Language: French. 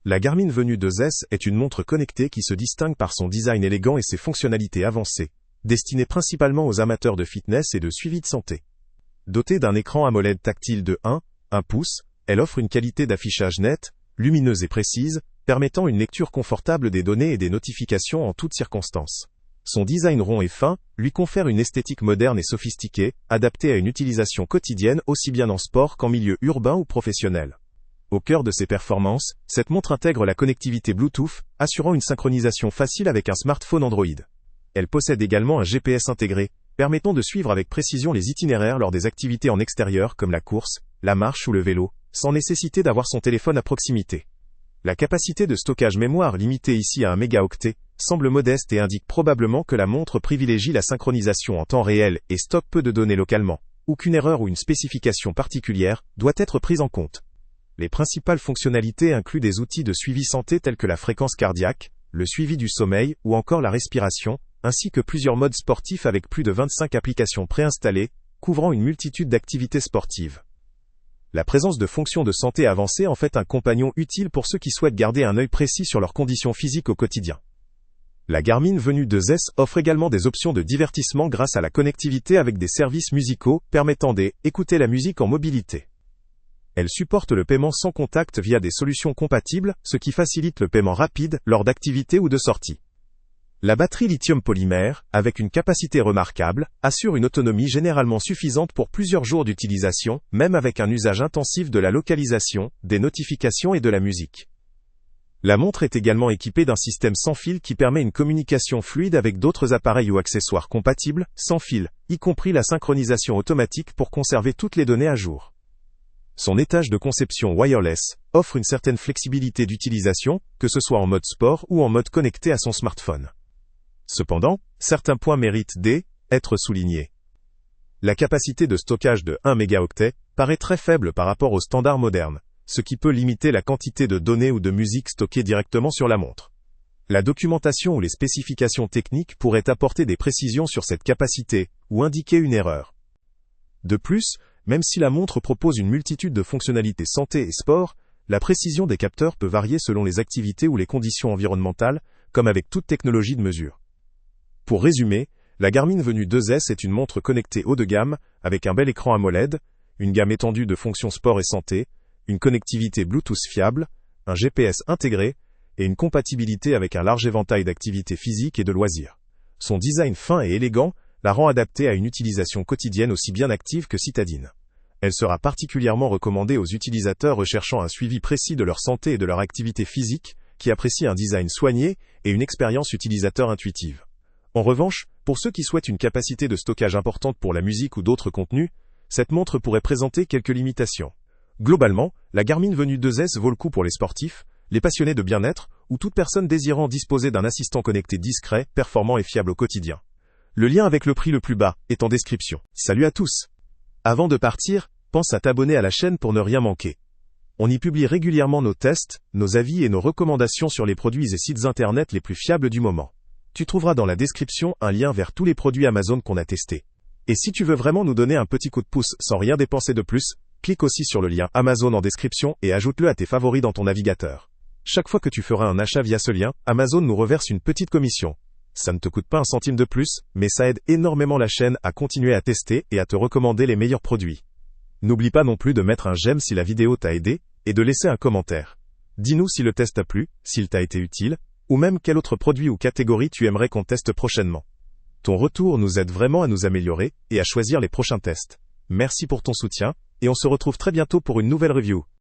La Garmin Venue 2S est une montre connectée qui se distingue par son design élégant et ses fonctionnalités avancées, destinée principalement aux amateurs de fitness et de suivi de santé. Dotée d'un écran AMOLED tactile de 1 pouce, elle offre une qualité d'affichage nette, lumineuse et précise, permettant une lecture confortable des données et des notifications en toutes circonstances. Son design rond et fin lui confère une esthétique moderne et sophistiquée, adaptée à une utilisation quotidienne aussi bien en sport qu'en milieu urbain ou professionnel. Au cœur de ses performances, cette montre intègre la connectivité Bluetooth, assurant une synchronisation facile avec un smartphone Android. Elle possède également un GPS intégré, permettant de suivre avec précision les itinéraires lors des activités en extérieur comme la course, la marche ou le vélo, sans nécessité d'avoir son téléphone à proximité. La capacité de stockage mémoire limitée ici à 1 mégaoctet semble modeste et indique probablement que la montre privilégie la synchronisation en temps réel et stocke peu de données localement, ou qu'une erreur ou une spécification particulière doit être prise en compte. Les principales fonctionnalités incluent des outils de suivi santé tels que la fréquence cardiaque, le suivi du sommeil ou encore la respiration, ainsi que plusieurs modes sportifs avec plus de 25 applications préinstallées, couvrant une multitude d'activités sportives. La présence de fonctions de santé avancées en fait un compagnon utile pour ceux qui souhaitent garder un œil précis sur leurs conditions physiques au quotidien. La Garmin Venue 2S offre également des options de divertissement grâce à la connectivité avec des services musicaux permettant d'écouter la musique en mobilité. Elle supporte le paiement sans contact via des solutions compatibles, ce qui facilite le paiement rapide lors d'activités ou de sorties. La batterie lithium polymère, avec une capacité remarquable, assure une autonomie généralement suffisante pour plusieurs jours d'utilisation, même avec un usage intensif de la localisation, des notifications et de la musique. La montre est également équipée d'un système sans fil qui permet une communication fluide avec d'autres appareils ou accessoires compatibles, sans fil, y compris la synchronisation automatique pour conserver toutes les données à jour. Son étage de conception wireless offre une certaine flexibilité d'utilisation, que ce soit en mode sport ou en mode connecté à son smartphone. Cependant, certains points méritent d'être soulignés. La capacité de stockage de 1 mégaoctet paraît très faible par rapport aux standards modernes, ce qui peut limiter la quantité de données ou de musique stockées directement sur la montre. La documentation ou les spécifications techniques pourraient apporter des précisions sur cette capacité, ou indiquer une erreur. De plus, même si la montre propose une multitude de fonctionnalités santé et sport, la précision des capteurs peut varier selon les activités ou les conditions environnementales, comme avec toute technologie de mesure. Pour résumer, la Garmin Venue 2S est une montre connectée haut de gamme, avec un bel écran AMOLED, une gamme étendue de fonctions sport et santé, une connectivité Bluetooth fiable, un GPS intégré, et une compatibilité avec un large éventail d'activités physiques et de loisirs. Son design fin et élégant la rend adaptée à une utilisation quotidienne aussi bien active que citadine. Elle sera particulièrement recommandée aux utilisateurs recherchant un suivi précis de leur santé et de leur activité physique, qui apprécient un design soigné et une expérience utilisateur intuitive. En revanche, pour ceux qui souhaitent une capacité de stockage importante pour la musique ou d'autres contenus, cette montre pourrait présenter quelques limitations. Globalement, la Garmin Venue 2S vaut le coup pour les sportifs, les passionnés de bien-être, ou toute personne désirant disposer d'un assistant connecté discret, performant et fiable au quotidien. Le lien avec le prix le plus bas est en description. Salut à tous! Avant de partir, pense à t'abonner à la chaîne pour ne rien manquer. On y publie régulièrement nos tests, nos avis et nos recommandations sur les produits et sites internet les plus fiables du moment. Tu trouveras dans la description un lien vers tous les produits Amazon qu'on a testés. Et si tu veux vraiment nous donner un petit coup de pouce sans rien dépenser de plus, clique aussi sur le lien Amazon en description et ajoute-le à tes favoris dans ton navigateur. Chaque fois que tu feras un achat via ce lien, Amazon nous reverse une petite commission. Ça ne te coûte pas un centime de plus, mais ça aide énormément la chaîne à continuer à tester et à te recommander les meilleurs produits. N'oublie pas non plus de mettre un j'aime si la vidéo t'a aidé, et de laisser un commentaire. Dis-nous si le test t'a plu, s'il t'a été utile, ou même quel autre produit ou catégorie tu aimerais qu'on teste prochainement. Ton retour nous aide vraiment à nous améliorer, et à choisir les prochains tests. Merci pour ton soutien, et on se retrouve très bientôt pour une nouvelle review.